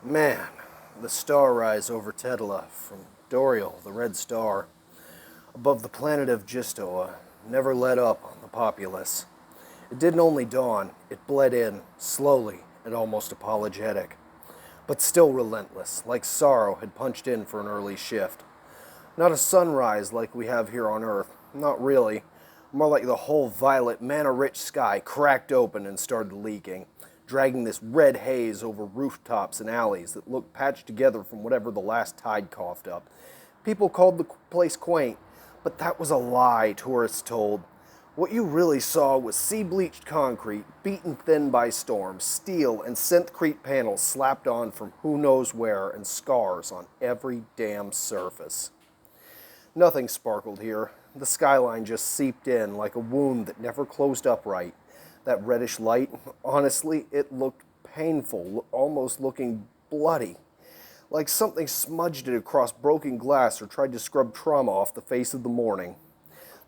Man, the star rise over Tedla from Doriel, the red star, above the planet of Jistoa, never let up on the populace. It didn't only dawn, it bled in, slowly and almost apologetic, but still relentless, like sorrow had punched in for an early shift. Not a sunrise like we have here on Earth, not really. More like the whole violet, mana-rich sky cracked open and started leaking, dragging this red haze over rooftops and alleys that looked patched together from whatever the last tide coughed up. People called the place quaint, but that was a lie, tourists told. What you really saw was sea-bleached concrete, beaten thin by storms, steel and synthcrete panels slapped on from who knows where, and scars on every damn surface. Nothing sparkled here. The skyline just seeped in like a wound that never closed up right. That reddish light, honestly, it looked painful, almost looking bloody. Like something smudged it across broken glass or tried to scrub trauma off the face of the morning.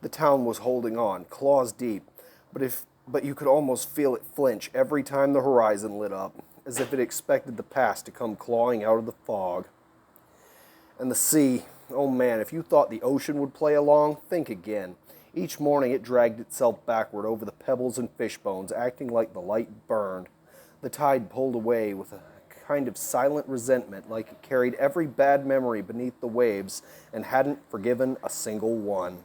The town was holding on, claws deep, but you could almost feel it flinch every time the horizon lit up, as if it expected the past to come clawing out of the fog. And the sea, oh man, if you thought the ocean would play along, think again. Each morning it dragged itself backward over the pebbles and fish bones, acting like the light burned. The tide pulled away with a kind of silent resentment, like it carried every bad memory beneath the waves and hadn't forgiven a single one.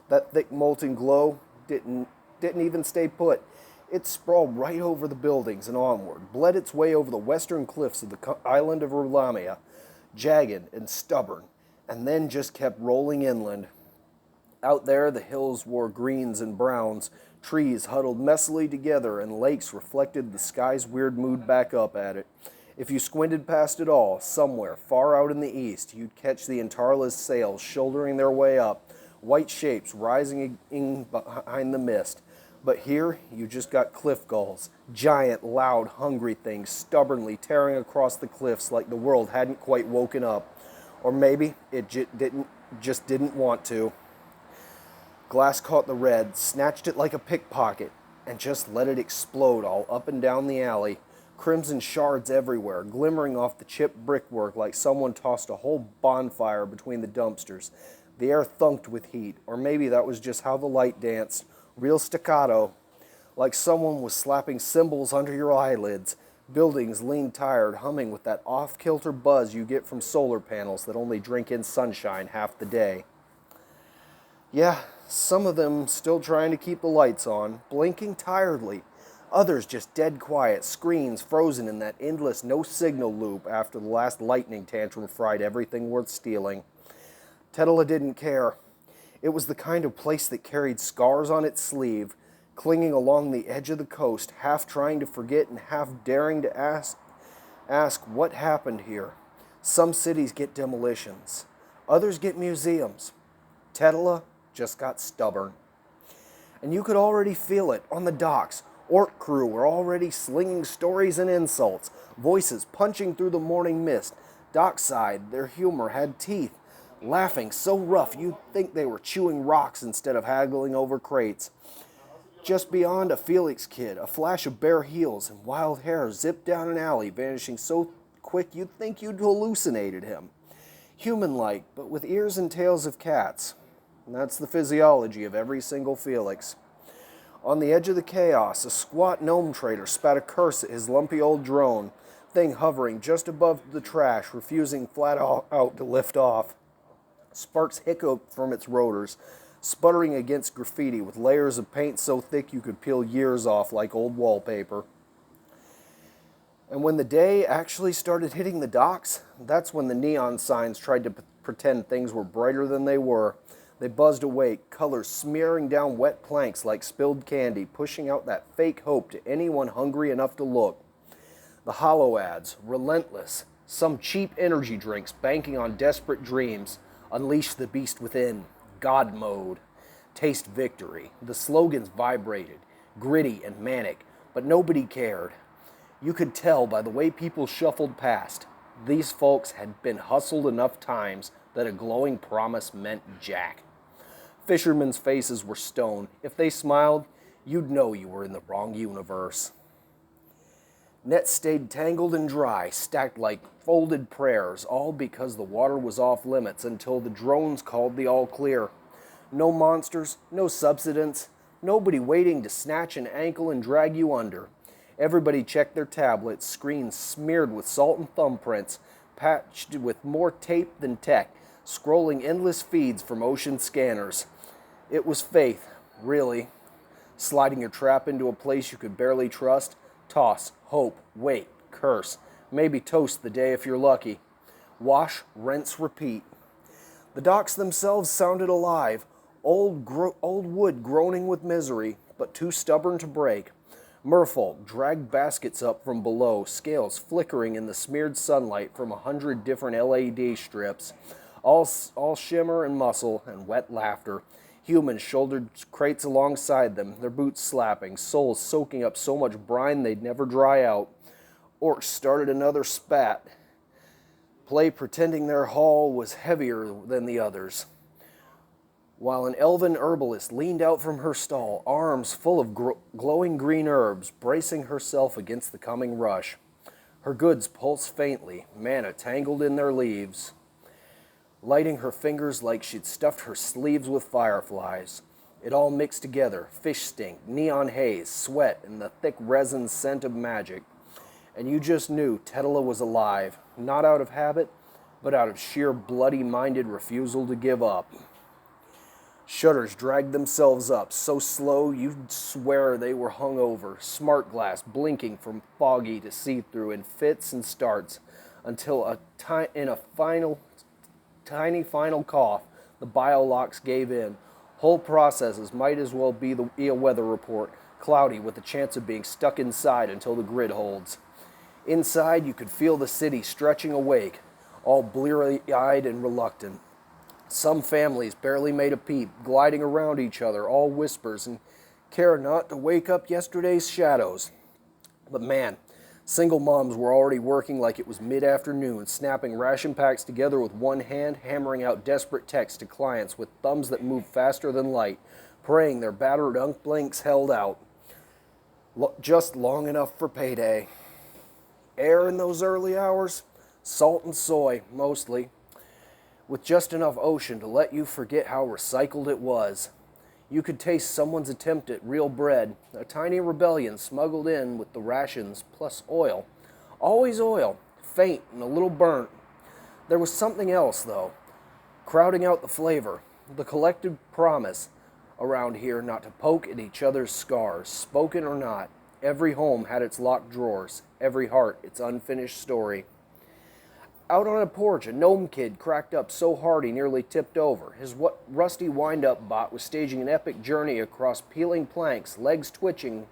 That thick molten glow didn't even stay put. It sprawled right over the buildings and onward, bled its way over the western cliffs of the island of Rulamia, jagged and stubborn, and then just kept rolling inland. Out there, the hills wore greens and browns, trees huddled messily together, and lakes reflected the sky's weird mood back up at it. If you squinted past it all, somewhere far out in the east, you'd catch the Intarla's sails shouldering their way up, white shapes rising in behind the mist. But here, you just got cliff gulls, giant, loud, hungry things stubbornly tearing across the cliffs like the world hadn't quite woken up. Or maybe it just didn't want to. Glass caught the red, snatched it like a pickpocket, and just let it explode all up and down the alley. Crimson shards everywhere, glimmering off the chipped brickwork like someone tossed a whole bonfire between the dumpsters. The air thunked with heat, or maybe that was just how the light danced, real staccato, like someone was slapping cymbals under your eyelids. Buildings leaned tired, humming with that off-kilter buzz you get from solar panels that only drink in sunshine half the day. Yeah, some of them still trying to keep the lights on, blinking tiredly. Others just dead quiet, screens frozen in that endless no-signal loop after the last lightning tantrum fried everything worth stealing. Tedla didn't care. It was the kind of place that carried scars on its sleeve, clinging along the edge of the coast, half trying to forget and half daring to ask what happened here. Some cities get demolitions. Others get museums. Tedla just got stubborn. And you could already feel it on the docks. Orc crew were already slinging stories and insults, voices punching through the morning mist. Dockside, their humor had teeth, laughing so rough you'd think they were chewing rocks instead of haggling over crates. Just beyond, a Felix kid, a flash of bare heels and wild hair zipped down an alley, vanishing so quick you'd think you'd hallucinated him. Human-like, but with ears and tails of cats. And that's the physiology of every single Felix. On the edge of the chaos, a squat gnome trader spat a curse at his lumpy old drone, thing hovering just above the trash, refusing flat out to lift off. Sparks hiccuped from its rotors, sputtering against graffiti with layers of paint so thick you could peel years off like old wallpaper. And when the day actually started hitting the docks, that's when the neon signs tried to pretend things were brighter than they were. They buzzed awake, colors smearing down wet planks like spilled candy, pushing out that fake hope to anyone hungry enough to look. The hollow ads, relentless, some cheap energy drinks banking on desperate dreams. Unleash the beast within, God mode, taste victory. The slogans vibrated, gritty and manic, but nobody cared. You could tell by the way people shuffled past. These folks had been hustled enough times that a glowing promise meant jack. Fishermen's faces were stone. If they smiled, you'd know you were in the wrong universe. Nets stayed tangled and dry, stacked like folded prayers, all because the water was off limits until the drones called the all clear. No monsters, no subsidence, nobody waiting to snatch an ankle and drag you under. Everybody checked their tablets, screens smeared with salt and thumbprints, patched with more tape than tech, scrolling endless feeds from ocean scanners. It was faith, really. Sliding your trap into a place you could barely trust, toss, hope, wait, curse, maybe toast the day if you're lucky. Wash, rinse, repeat. The docks themselves sounded alive, old wood groaning with misery, but too stubborn to break. Merfolk dragged baskets up from below, scales flickering in the smeared sunlight from 100 different LED strips, all shimmer and muscle and wet laughter. Humans shouldered crates alongside them, their boots slapping, souls soaking up so much brine they'd never dry out. Orcs started another spat, play pretending their haul was heavier than the others, while an elven herbalist leaned out from her stall, arms full of glowing green herbs, bracing herself against the coming rush. Her goods pulsed faintly, mana tangled in their leaves, lighting her fingers like she'd stuffed her sleeves with fireflies. It all mixed together, fish stink, neon haze, sweat, and the thick resin scent of magic. And you just knew Tetela was alive, not out of habit, but out of sheer bloody-minded refusal to give up. Shutters dragged themselves up, so slow you'd swear they were hung over, smart glass blinking from foggy to see-through in fits and starts, until in a tiny final cough, the biolocks gave in. Whole processes might as well be a weather report, cloudy with the chance of being stuck inside until the grid holds. Inside, you could feel the city stretching awake, all bleary-eyed and reluctant. Some families barely made a peep, gliding around each other, all whispers, and care not to wake up yesterday's shadows. But man, single moms were already working like it was mid-afternoon, snapping ration packs together with one hand, hammering out desperate texts to clients with thumbs that moved faster than light, praying their battered uncblinks held out. Just long enough for payday. Air in those early hours? Salt and soy, mostly, with just enough ocean to let you forget how recycled it was. You could taste someone's attempt at real bread, a tiny rebellion smuggled in with the rations plus oil. Always oil, faint and a little burnt. There was something else, though, crowding out the flavor, the collective promise around here not to poke at each other's scars, spoken or not. Every home had its locked drawers, every heart its unfinished story. Out on a porch, a gnome kid cracked up so hard he nearly tipped over. His rusty wind-up bot was staging an epic journey across peeling planks, legs twitching.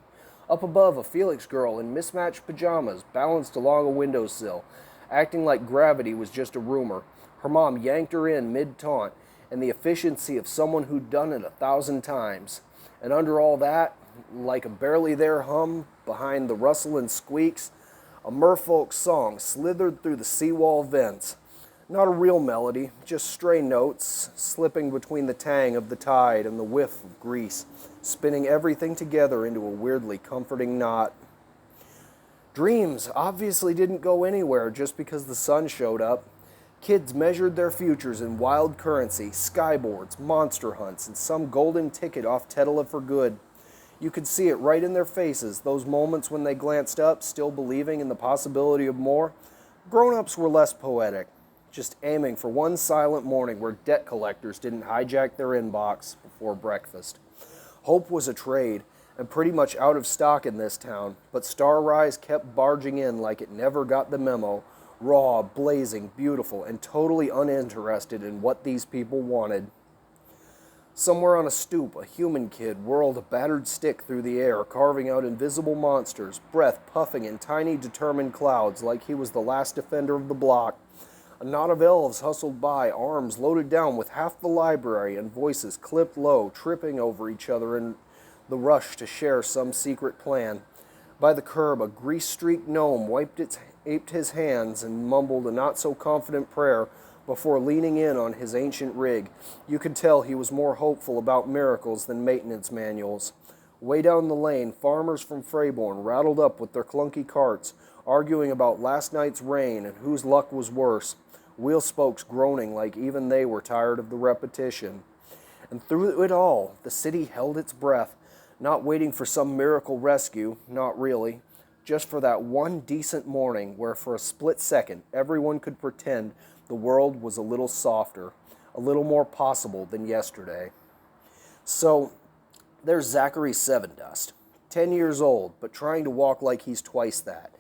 Up above, a Felix girl in mismatched pajamas balanced along a windowsill, acting like gravity was just a rumor. Her mom yanked her in mid-taunt, and the efficiency of someone who'd done it 1,000 times. And under all that, like a barely there hum behind the rustle and squeaks, a merfolk song slithered through the seawall vents. Not a real melody, just stray notes, slipping between the tang of the tide and the whiff of grease, spinning everything together into a weirdly comforting knot. Dreams obviously didn't go anywhere just because the sun showed up. Kids measured their futures in wild currency, skyboards, monster hunts, and some golden ticket off Tetela for good. You could see it right in their faces, those moments when they glanced up, still believing in the possibility of more. Grown-ups were less poetic, just aiming for one silent morning where debt collectors didn't hijack their inbox before breakfast. Hope was a trade, and pretty much out of stock in this town, but Starrise kept barging in like it never got the memo, raw, blazing, beautiful, and totally uninterested in what these people wanted. Somewhere on a stoop, a human kid whirled a battered stick through the air, carving out invisible monsters, breath puffing in tiny, determined clouds like he was the last defender of the block. A knot of elves hustled by, arms loaded down with half the library, and voices clipped low, tripping over each other in the rush to share some secret plan. By the curb, a grease-streaked gnome aped his hands and mumbled a not-so-confident prayer before leaning in on his ancient rig. You could tell he was more hopeful about miracles than maintenance manuals. Way down the lane, farmers from Freyborn rattled up with their clunky carts, arguing about last night's rain and whose luck was worse, wheel spokes groaning like even they were tired of the repetition. And through it all, the city held its breath, not waiting for some miracle rescue, not really, just for that one decent morning where for a split second everyone could pretend the world was a little softer, a little more possible than yesterday. So, there's Zachary Sevendust, 10 years old, but trying to walk like he's twice that.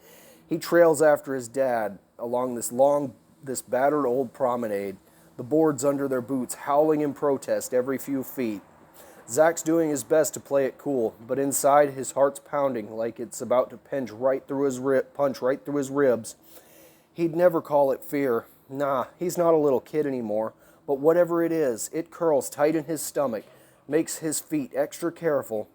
He trails after his dad along this battered old promenade, the boards under their boots howling in protest every few feet. Zach's doing his best to play it cool, but inside his heart's pounding like it's about to punch right through his ribs. He'd never call it fear. Nah, he's not a little kid anymore, but whatever it is, it curls tight in his stomach, makes his feet extra careful.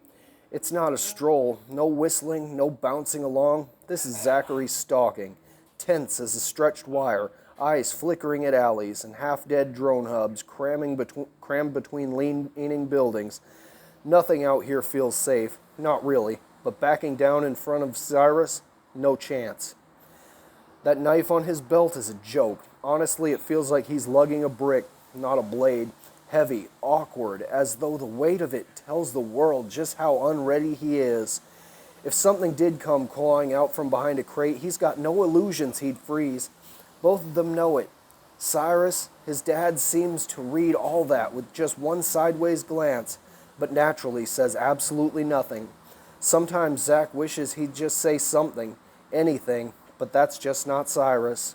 It's not a stroll, no whistling, no bouncing along. This is Zachary stalking, tense as a stretched wire, eyes flickering at alleys and half-dead drone hubs crammed between leaning buildings. Nothing out here feels safe, not really, but backing down in front of Cyrus, no chance. That knife on his belt is a joke. Honestly, it feels like he's lugging a brick, not a blade. Heavy, awkward, as though the weight of it tells the world just how unready he is. If something did come clawing out from behind a crate, he's got no illusions he'd freeze. Both of them know it. Cyrus, his dad, seems to read all that with just one sideways glance, but naturally says absolutely nothing. Sometimes Zach wishes he'd just say something, anything, but that's just not Cyrus.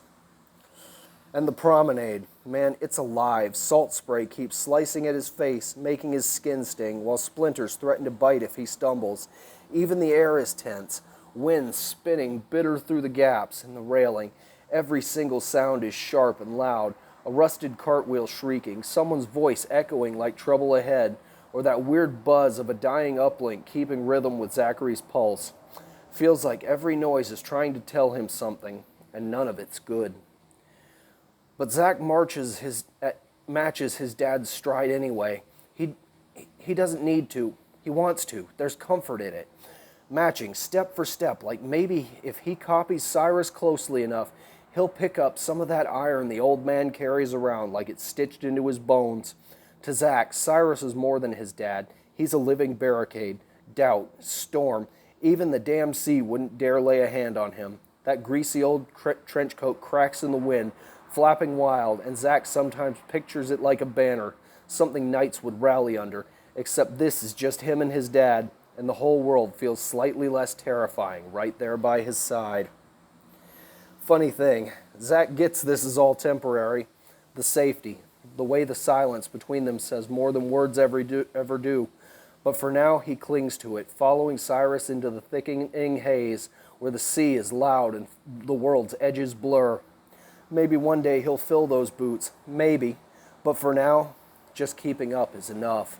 And the promenade, man, it's alive. Salt spray keeps slicing at his face, making his skin sting, while splinters threaten to bite if he stumbles. Even the air is tense, wind spinning bitter through the gaps in the railing. Every single sound is sharp and loud, a rusted cartwheel shrieking, someone's voice echoing like trouble ahead, or that weird buzz of a dying uplink keeping rhythm with Zachary's pulse. Feels like every noise is trying to tell him something, and none of it's good. But Zach matches his dad's stride anyway. He doesn't need to. He wants to. There's comfort in it. Matching step for step, like maybe if he copies Cyrus closely enough, he'll pick up some of that iron the old man carries around like it's stitched into his bones. To Zach, Cyrus is more than his dad. He's a living barricade. Doubt, storm, even the damn sea wouldn't dare lay a hand on him. That greasy old trench coat cracks in the wind, flapping wild, and Zach sometimes pictures it like a banner, something knights would rally under, except this is just him and his dad, and the whole world feels slightly less terrifying right there by his side. Funny thing, Zach gets this is all temporary. The safety, the way the silence between them says more than words ever do. But for now, he clings to it, following Cyrus into the thickening haze, where the sea is loud and the world's edges blur. Maybe one day he'll fill those boots, maybe, but for now, just keeping up is enough.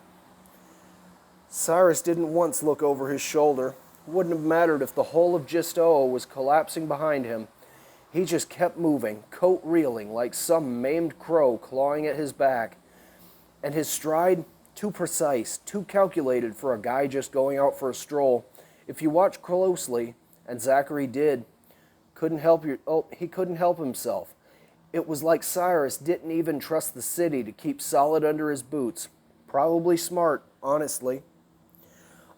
Cyrus didn't once look over his shoulder. Wouldn't have mattered if the whole of Jistoa was collapsing behind him. He just kept moving, coat reeling like some maimed crow clawing at his back. And his stride, too precise, too calculated for a guy just going out for a stroll. If you watch closely, and Zachary did, he couldn't help himself. It was like Cyrus didn't even trust the city to keep solid under his boots. Probably smart, honestly.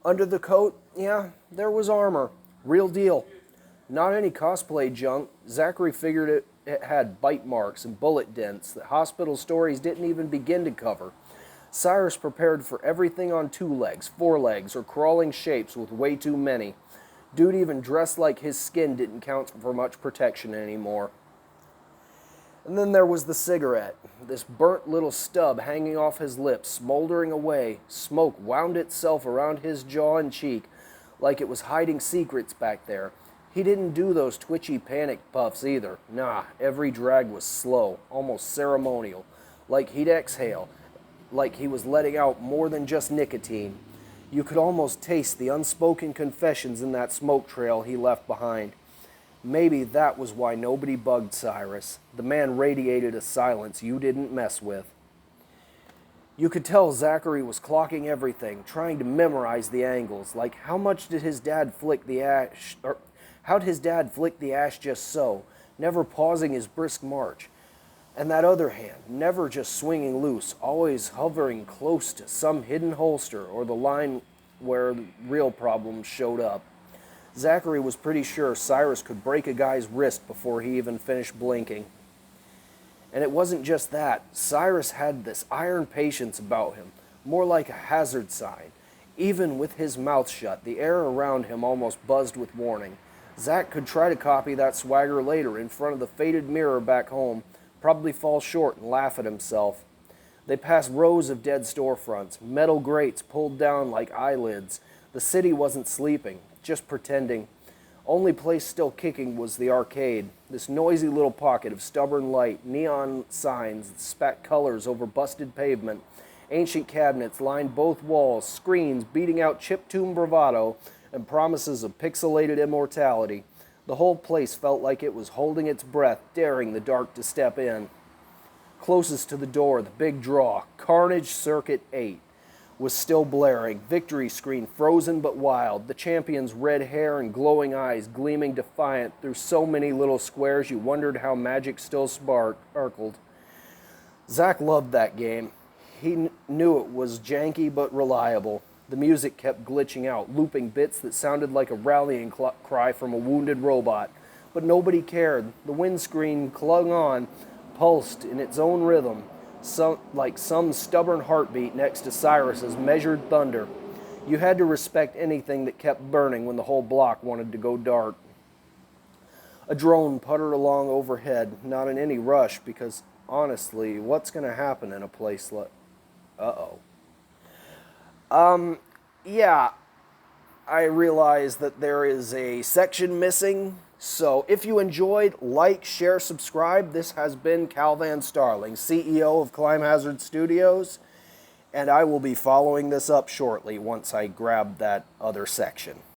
Under the coat, yeah, there was armor. Real deal. Not any cosplay junk. Zachary figured it had bite marks and bullet dents that hospital stories didn't even begin to cover. Cyrus prepared for everything on 2 legs, 4 legs, or crawling shapes with way too many. Dude even dressed like his skin didn't count for much protection anymore. And then there was the cigarette, this burnt little stub hanging off his lips, smoldering away. Smoke wound itself around his jaw and cheek like it was hiding secrets back there. He didn't do those twitchy panic puffs either. Nah, every drag was slow, almost ceremonial, like he'd exhale, like he was letting out more than just nicotine. You could almost taste the unspoken confessions in that smoke trail he left behind. Maybe that was why nobody bugged Cyrus. The man radiated a silence you didn't mess with. You could tell Zachary was clocking everything, trying to memorize the angles, like how much did his dad flick the ash, or how'd his dad flick the ash just so, never pausing his brisk march. And that other hand, never just swinging loose, always hovering close to some hidden holster or the line where the real problems showed up. Zachary was pretty sure Cyrus could break a guy's wrist before he even finished blinking. And it wasn't just that. Cyrus had this iron patience about him, more like a hazard sign. Even with his mouth shut, the air around him almost buzzed with warning. Zach could try to copy that swagger later in front of the faded mirror back home, probably fall short and laugh at himself. They passed rows of dead storefronts, metal grates pulled down like eyelids. The city wasn't sleeping, just pretending. Only place still kicking was the arcade, this noisy little pocket of stubborn light, neon signs that spat colors over busted pavement, ancient cabinets lined both walls, screens beating out chiptune bravado, and promises of pixelated immortality. The whole place felt like it was holding its breath, daring the dark to step in. Closest to the door, the big draw, Carnage Circuit 8, was still blaring, victory screen frozen but wild, the champion's red hair and glowing eyes gleaming defiant through so many little squares you wondered how magic still sparkled. Zach loved that game. He knew it was janky but reliable. The music kept glitching out, looping bits that sounded like a rallying cry from a wounded robot. But nobody cared. The windscreen clung on, pulsed in its own rhythm, like some stubborn heartbeat next to Cyrus's measured thunder. You had to respect anything that kept burning when the whole block wanted to go dark. A drone puttered along overhead, not in any rush, because honestly, what's going to happen in a place like... Yeah, I realize that there is a section missing. So if you enjoyed, like, share, subscribe. This has been Calvan Starling, CEO of Climb Hazard Studios, and I will be following this up shortly once I grab that other section.